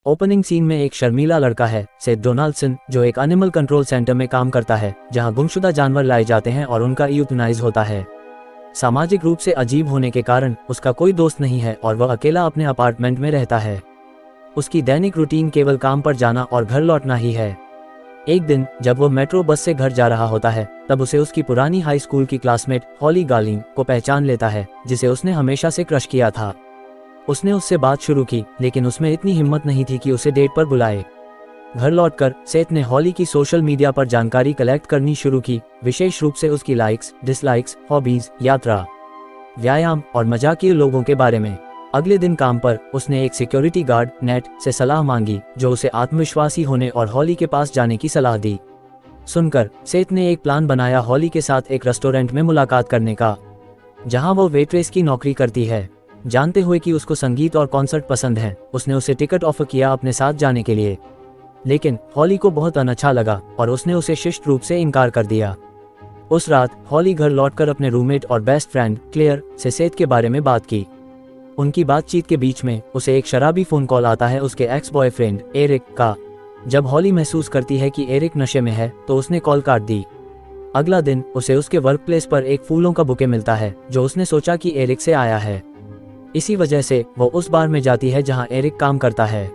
Opening scene में एक शर्मीला लड़का है सेथ डोनाल्डसन, जो एक एनिमल कंट्रोल सेंटर में काम करता है जहां गुमशुदा जानवर लाए जाते हैं और उनका यूथनाइज होता है। सामाजिक रूप से अजीब होने के कारण उसका कोई दोस्त नहीं है और वह अकेला अपने अपार्टमेंट में रहता है। उसकी दैनिक रूटीन केवल काम पर जाना और घर लौटना ही है। एक दिन जब वो मेट्रो बस से घर जा रहा होता है, तब उसे उसकी पुरानी हाई स्कूल की क्लासमेट हॉली गार्लिंग को पहचान लेता है, जिसे उसने हमेशा से क्रश किया था। उसने उससे बात शुरू की, लेकिन उसमें इतनी हिम्मत नहीं थी कि उसे डेट पर बुलाए। घर लौटकर सेथ ने हॉली की सोशल मीडिया पर जानकारी कलेक्ट करनी शुरू की, विशेष रूप से उसकी लाइक्स, डिसलाइक्स, हॉबीज, यात्रा, व्यायाम और मजाकिया लोगों के बारे में। अगले दिन काम पर उसने एक सिक्योरिटी गार्ड नेट से सलाह मांगी, जो उसे आत्मविश्वासी होने और हॉली के पास जाने की सलाह दी। सुनकर सेथ ने एक प्लान बनाया हॉली के साथ एक रेस्टोरेंट में मुलाकात करने का, जहां वो वेट्रेस की नौकरी करती है। जानते हुए कि उसको संगीत और कॉन्सर्ट पसंद है, उसने उसे टिकट ऑफर किया अपने साथ जाने के लिए, लेकिन हॉली को बहुत अनअच्छा लगा और उसने उसे शिष्ट रूप से इनकार कर दिया। उस रात हॉली घर लौटकर अपने रूममेट और बेस्ट फ्रेंड क्लेयर से सेथ के बारे में बात की। उनकी बातचीत के बीच में उसे एक शराबी फोन कॉल आता है उसके एक्स बॉयफ्रेंड एरिक का। जब हॉली महसूस करती है कि एरिक नशे में है, तो उसने कॉल काट दी। अगला दिन उसे उसके वर्क प्लेस पर एक फूलों का बुके मिलता है, जो उसने सोचा कि एरिक से आया है। इसी वजह से वो उस बार में जाती है जहां एरिक काम करता है।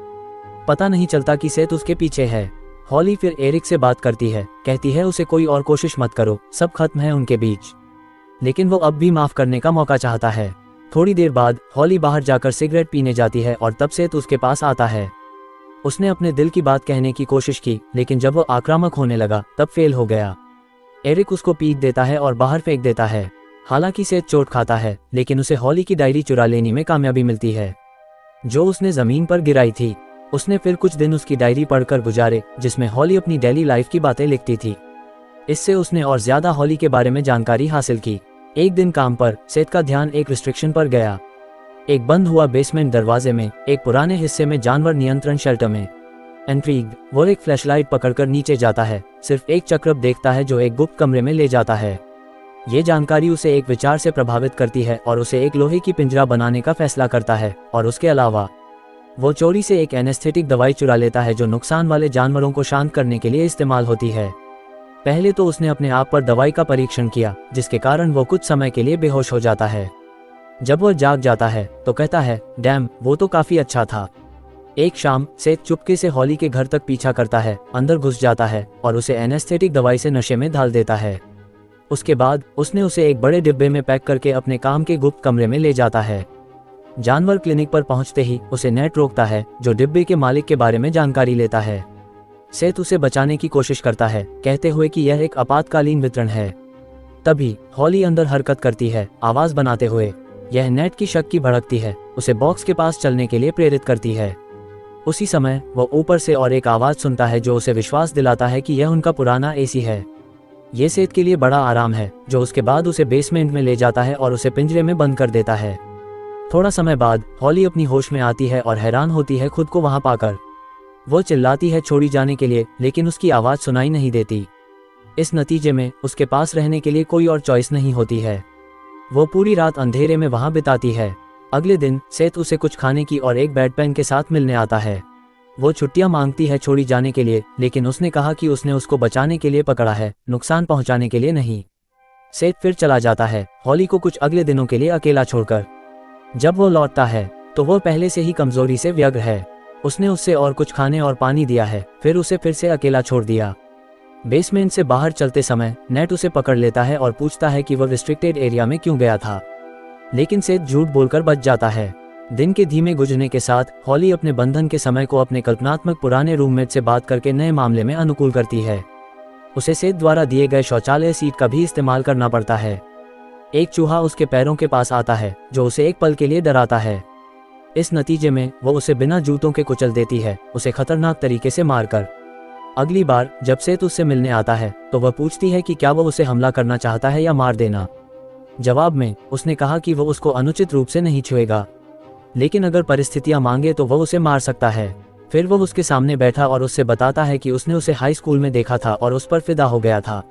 पता नहीं चलता कि सेथ उसके पीछे है। हॉली फिर एरिक से बात करती है, कहती है उसे कोई और कोशिश मत करो, सब खत्म है उनके बीच। लेकिन वो अब भी माफ करने का मौका चाहता है। थोड़ी देर बाद हॉली बाहर जाकर सिगरेट पीने जाती है और तब सेथ उसके पास आता है। उसने अपने दिल की बात कहने की कोशिश की, लेकिन जब वो आक्रामक होने लगा तब फेल हो गया। एरिक उसको पीट देता है और बाहर फेंक देता है। हालांकि सेथ चोट खाता है, लेकिन उसे हॉली की डायरी चुरा लेने में कामयाबी मिलती है, जो उसने जमीन पर गिराई थी। उसने फिर कुछ दिन उसकी डायरी पढ़कर गुजारे, जिसमें हॉली अपनी डेली लाइफ की बातें लिखती थी। इससे उसने और ज्यादा हॉली के बारे में जानकारी हासिल की। एक दिन काम पर सेथ का ध्यान एक रिस्ट्रिक्शन पर गया। एक बंद हुआ बेसमेंट दरवाजे में एक पुराने हिस्से में जानवर नियंत्रण शेल्टर में। इंट्रीग्ड, वो एक फ्लैशलाइट पकड़कर नीचे जाता है, सिर्फ एक चक्र देखता है जो एक गुप्त कमरे में ले जाता है। ये जानकारी उसे एक विचार से प्रभावित करती है और उसे एक लोहे की पिंजरा बनाने का फैसला करता है। और उसके अलावा वो चोरी से एक एनेस्थेटिक दवाई चुरा लेता है, जो नुकसान वाले जानवरों को शांत करने के लिए इस्तेमाल होती है। पहले तो उसने अपने आप पर दवाई का परीक्षण किया, जिसके कारण वो कुछ समय के लिए बेहोश हो जाता है। जब वह जाग जाता है तो कहता है, डैम, वो तो काफी अच्छा था। एक शाम सेथ चुपके से हॉली के घर तक पीछा करता है, अंदर घुस जाता है और उसे एनेस्थेटिक दवाई से नशे में डाल देता है। उसके बाद उसने उसे एक बड़े डिब्बे में पैक करके अपने काम के गुप्त कमरे में ले जाता है। जानवर क्लिनिक पर पहुंचते ही उसे नेट रोकता है, जो डिब्बे के मालिक के बारे में जानकारी लेता है। सेथ उसे बचाने की कोशिश करता है, कहते हुए कि यह एक आपातकालीन वितरण है। तभी हॉली अंदर हरकत करती है, आवाज बनाते हुए। यह नेट की शक की भड़कती है, उसे बॉक्स के पास चलने के लिए प्रेरित करती है। उसी समय वह ऊपर से और एक आवाज सुनता है, जो उसे विश्वास दिलाता है कि यह उनका पुराना एसी है। ये सेथ के लिए बड़ा आराम है, जो उसके बाद उसे बेसमेंट में ले जाता है और उसे पिंजरे में बंद कर देता है। थोड़ा समय बाद हॉली अपनी होश में आती है और हैरान होती है खुद को वहां पाकर। वो चिल्लाती है छोड़ी जाने के लिए, लेकिन उसकी आवाज सुनाई नहीं देती। इस नतीजे में उसके पास रहने के लिए कोई और चॉइस नहीं होती है। वो पूरी रात अंधेरे में वहां बिताती है। अगले दिन सेथ उसे कुछ खाने की और एक बेड पेन के साथ मिलने आता है। वो छुट्टियां मांगती है छोड़ी जाने के लिए, लेकिन उसने कहा कि उसने उसको बचाने के लिए पकड़ा है, नुकसान पहुंचाने के लिए नहीं। सेथ फिर चला जाता है, हॉली को कुछ अगले दिनों के लिए अकेला छोड़कर। जब वो लौटता है तो वो पहले से ही कमजोरी से व्यग्र है। उसने उससे और कुछ खाने और पानी दिया है, फिर उसे फिर से अकेला छोड़ दिया। बेसमेंट से बाहर चलते समय नेट उसे पकड़ लेता है और पूछता है कि वह रिस्ट्रिक्टेड एरिया में क्यों गया था, लेकिन सेथ झूठ बोलकर बच जाता है। दिन के धीमे गुजरने के साथ हॉली अपने बंधन के समय को अपने कल्पनात्मक पुराने रूममेट से बात करके नए मामले में अनुकूल करती है। उसे सेथ द्वारा दिए गए शौचालय सीट का भी इस्तेमाल करना पड़ता है। एक चूहा उसके पैरों के पास आता है, जो उसे एक पल के लिए डराता है। इस नतीजे में वो उसे बिना जूतों के कुचल देती है, उसे खतरनाक तरीके से मारकर। अगली बार जब सेथ उससे मिलने आता है तो वह पूछती है कि क्या वो उसे हमला करना चाहता है या मार देना। जवाब में उसने कहा कि वो उसको अनुचित रूप से नहीं छुएगा, लेकिन अगर परिस्थितियां मांगे तो वह उसे मार सकता है। फिर वो उसके सामने बैठा और उससे बताता है कि उसने उसे हाई स्कूल में देखा था और उस पर फिदा हो गया था।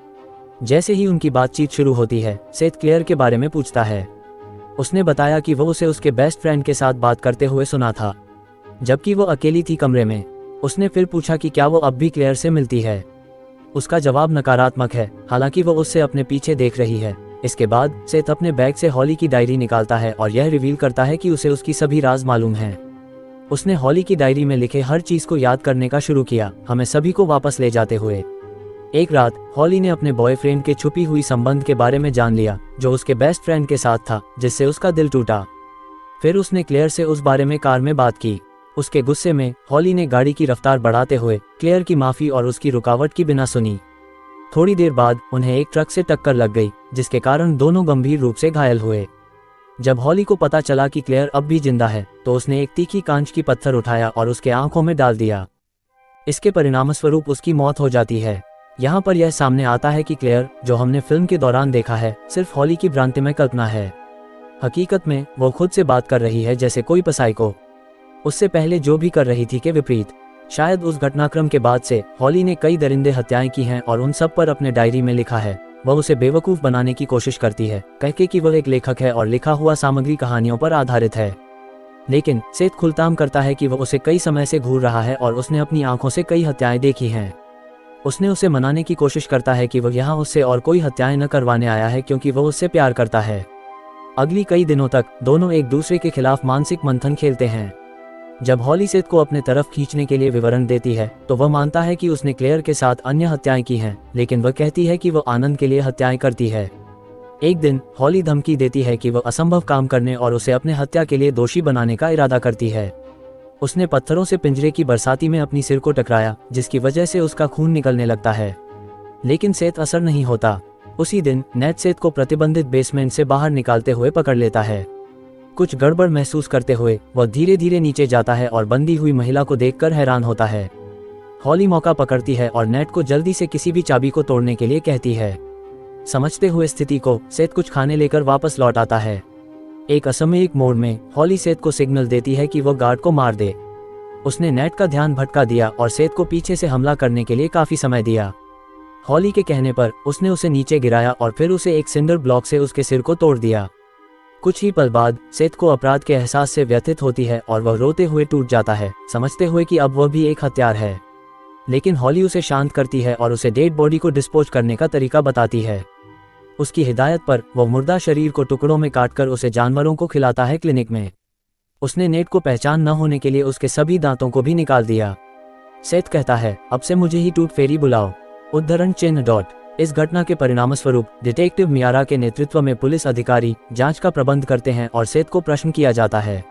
जैसे ही उनकी बातचीत शुरू होती है, सेथ क्लेयर के बारे में पूछता है। उसने बताया कि वो उसे उसके बेस्ट फ्रेंड के साथ बात करते हुए सुना था। जबकि वो अकेली थी कमरे में। उसने फिर पूछा कि क्या वो अब भी क्लेयर से मिलती है। उसका जवाब नकारात्मक है, हालांकि वो उससे अपने पीछे देख रही है। इसके बाद सेथ अपने बैग से हॉली की डायरी निकालता है और यह रिवील करता है कि उसे उसकी सभी राज मालूम हैं। उसने हॉली की डायरी में लिखे हर चीज को याद करने का शुरू किया, हमें सभी को वापस ले जाते हुए। एक रात हॉली ने अपने बॉयफ्रेंड के छुपी हुई संबंध के बारे में जान लिया, जो उसके बेस्ट फ्रेंड के साथ था, जिससे उसका दिल टूटा। फिर उसने क्लेयर से उस बारे में कार में बात की। उसके गुस्से में हॉली ने गाड़ी की रफ्तार बढ़ाते हुए क्लेयर की माफी और उसकी रुकावट की बिना सुनी। थोड़ी देर बाद उन्हें एक ट्रक से टक्कर लग गई, जिसके कारण दोनों गंभीर रूप से घायल हुए। जब हॉली को पता चला कि क्लेयर अब भी जिंदा है, तो उसने एक तीखी कांच की पत्थर उठाया और उसके आंखों में डाल दिया। इसके परिणामस्वरूप उसकी मौत हो जाती है। यहाँ पर यह सामने आता है कि क्लेयर, जो हमने फिल्म के दौरान देखा है, सिर्फ हॉली की भ्रांतिमय कल्पना है। हकीकत में वो खुद से बात कर रही है जैसे कोई पसाइको, उससे पहले जो भी कर रही थी के विपरीत। शायद उस घटनाक्रम के बाद से हॉली ने कई दरिंदे हत्याएं की हैं और उन सब पर अपने डायरी में लिखा है। वह उसे बेवकूफ़ बनाने की कोशिश करती है, कहके कि वह एक लेखक है और लिखा हुआ सामग्री कहानियों पर आधारित है। लेकिन सेथ खुलताम करता है कि वह उसे कई समय से घूर रहा है और उसने अपनी आंखों से कई हत्याएं देखी हैं। उसने उसे मनाने की कोशिश करता है कि वह यहाँ उससे और कोई हत्याएं न करवाने आया है, क्योंकि वह उससे प्यार करता है। अगली कई दिनों तक दोनों एक दूसरे के खिलाफ मानसिक मंथन खेलते हैं। जब हॉली सेथ को अपने तरफ खींचने के लिए विवरण देती है, तो वह मानता है कि उसने क्लेयर के साथ अन्य हत्याएं की हैं, लेकिन वह कहती है कि वह आनंद के लिए हत्याएं करती है। एक दिन हॉली धमकी देती है कि वह असंभव काम करने और उसे अपने हत्या के लिए दोषी बनाने का इरादा करती है। उसने पत्थरों से पिंजरे की बरसाती में अपनी सिर को टकराया, जिसकी वजह से उसका खून निकलने लगता है, लेकिन सेथ असर नहीं होता। उसी दिन नेट सेथ को प्रतिबंधित बेसमेंट से बाहर निकालते हुए पकड़ लेता है। कुछ गड़बड़ महसूस करते हुए वह धीरे धीरे नीचे जाता है और बंदी हुई महिला को देखकर हैरान होता है। हॉली मौका पकड़ती है और नेट को जल्दी से किसी भी चाबी को तोड़ने के लिए कहती है। समझते हुए स्थिति को, सेथ कुछ खाने लेकर वापस लौट आता है। एक असामयिक मोड़ में हॉली सेथ को सिग्नल देती है कि वह गार्ड को मार दे। उसने नेट का ध्यान भटका दिया और सेथ को पीछे से हमला करने के लिए काफी समय दिया। हॉली के कहने पर उसने उसे नीचे गिराया और फिर उसे एक सिंडर ब्लॉक से उसके सिर को तोड़ दिया। कुछ ही पल बाद सेथ को अपराध के एहसास से व्यथित होती है और वह रोते हुए टूट जाता है, समझते हुए कि अब वह भी एक हत्यार है। लेकिन हॉली उसे शांत करती है और उसे डेड बॉडी को डिस्पोज करने का तरीका बताती है। उसकी हिदायत पर वह मुर्दा शरीर को टुकड़ों में काटकर उसे जानवरों को खिलाता है। क्लिनिक में उसने नेट को पहचान न होने के लिए उसके सभी दांतों को भी निकाल दिया। सेथ कहता है, अब से मुझे ही टूथ फेरी बुलाओ। उद्धरण चिन्ह डॉट। इस घटना के परिणामस्वरूप डिटेक्टिव मियारा के नेतृत्व में पुलिस अधिकारी जांच का प्रबंध करते हैं और सेथ को प्रश्न किया जाता है।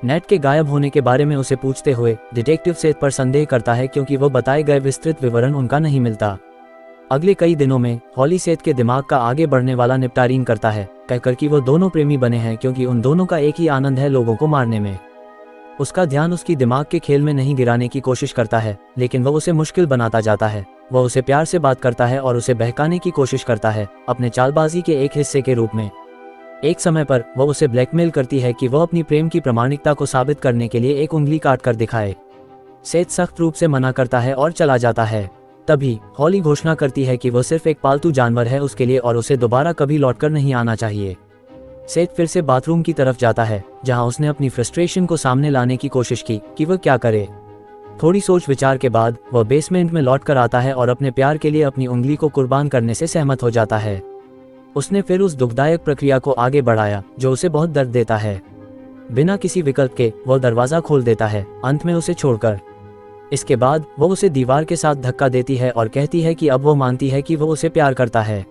नेट के गायब होने के बारे में उसे पूछते हुए डिटेक्टिव सेथ पर संदेह करता है, क्योंकि वह बताए गए विस्तृत विवरण उनका नहीं मिलता। अगले कई दिनों में हॉली सेथ के दिमाग का आगे बढ़ने वाला निपटारीन करता है, कहकर कि वो दोनों प्रेमी बने हैं, क्योंकि उन दोनों का एक ही आनंद है, लोगों को मारने में। उसका ध्यान उसकी दिमाग के खेल में नहीं गिराने की कोशिश करता है, लेकिन वह उसे मुश्किल बनाता जाता है। वह उसे प्यार से बात करता है और उसे बहकाने की कोशिश करता है, अपने चालबाजी के एक हिस्से के रूप में। एक समय पर वह उसे ब्लैकमेल करती है कि वह अपनी प्रेम की प्रामाणिकता को साबित करने के लिए एक उंगली काट कर दिखाए। सेथ सख्त रूप से मना करता है और चला जाता है। तभी हॉली घोषणा करती है कि वह सिर्फ एक पालतू जानवर है उसके लिए और उसे दोबारा कभी लौटकर नहीं आना चाहिए। सेथ फिर से बाथरूम की तरफ जाता है, जहां उसने अपनी फ्रस्ट्रेशन को सामने लाने की कोशिश की कि वह क्या करे। थोड़ी सोच विचार के बाद वह बेसमेंट में लौट कर आता है और अपने प्यार के लिए अपनी उंगली को कुर्बान करने से सहमत हो जाता है। उसने फिर उस दुखदायक प्रक्रिया को आगे बढ़ाया जो उसे बहुत दर्द देता है। बिना किसी विकल्प के वह दरवाजा खोल देता है, अंत में उसे छोड़कर। इसके बाद वह उसे दीवार के साथ धक्का देती है और कहती है कि अब वह मानती है कि वह उसे प्यार करता है।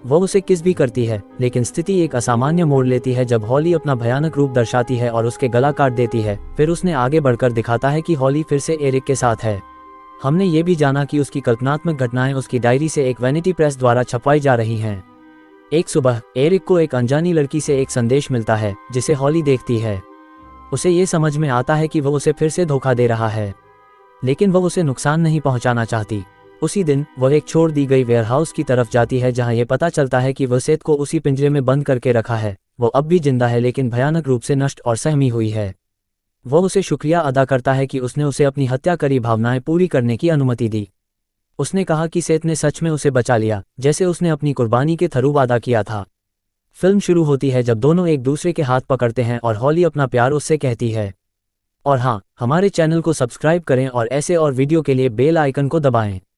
वह उसे किस भी करती है, लेकिन स्थिति एक असामान्य मोड़ लेती है जब हॉली अपना भयानक रूप दर्शाती है और उसके गला काट देती है। फिर उसने आगे बढ़कर दिखाता है कि हॉली फिर से एरिक के साथ है। हमने ये भी जाना कि उसकी कल्पनात्मक घटनाएं उसकी डायरी से एक वैनिटी प्रेस द्वारा छपवाई जा रही हैं। एक सुबह एरिक को एक अनजानी लड़की से एक संदेश मिलता है जिसे हॉली देखती है। उसे ये समझ में आता है कि वह उसे फिर से धोखा दे रहा है, लेकिन वह उसे नुकसान नहीं पहुंचाना चाहती। उसी दिन वह एक छोड़ दी गई वेयरहाउस की तरफ जाती है, जहां यह पता चलता है कि वह सेथ को उसी पिंजरे में बंद करके रखा है। वह अब भी जिंदा है, लेकिन भयानक रूप से नष्ट और सहमी हुई है। वह उसे शुक्रिया अदा करता है कि उसने उसे अपनी हत्या करी भावनाएं पूरी करने की अनुमति दी। उसने कहा कि सेथ ने सच में उसे बचा लिया, जैसे उसने अपनी कुर्बानी के थरू वादा किया था। फिल्म शुरू होती है जब दोनों एक दूसरे के हाथ पकड़ते हैं और हॉली अपना प्यार उससे कहती है। और हाँ, हमारे चैनल को सब्सक्राइब करें और ऐसे और वीडियो के लिए बेल आइकन को दबाएं।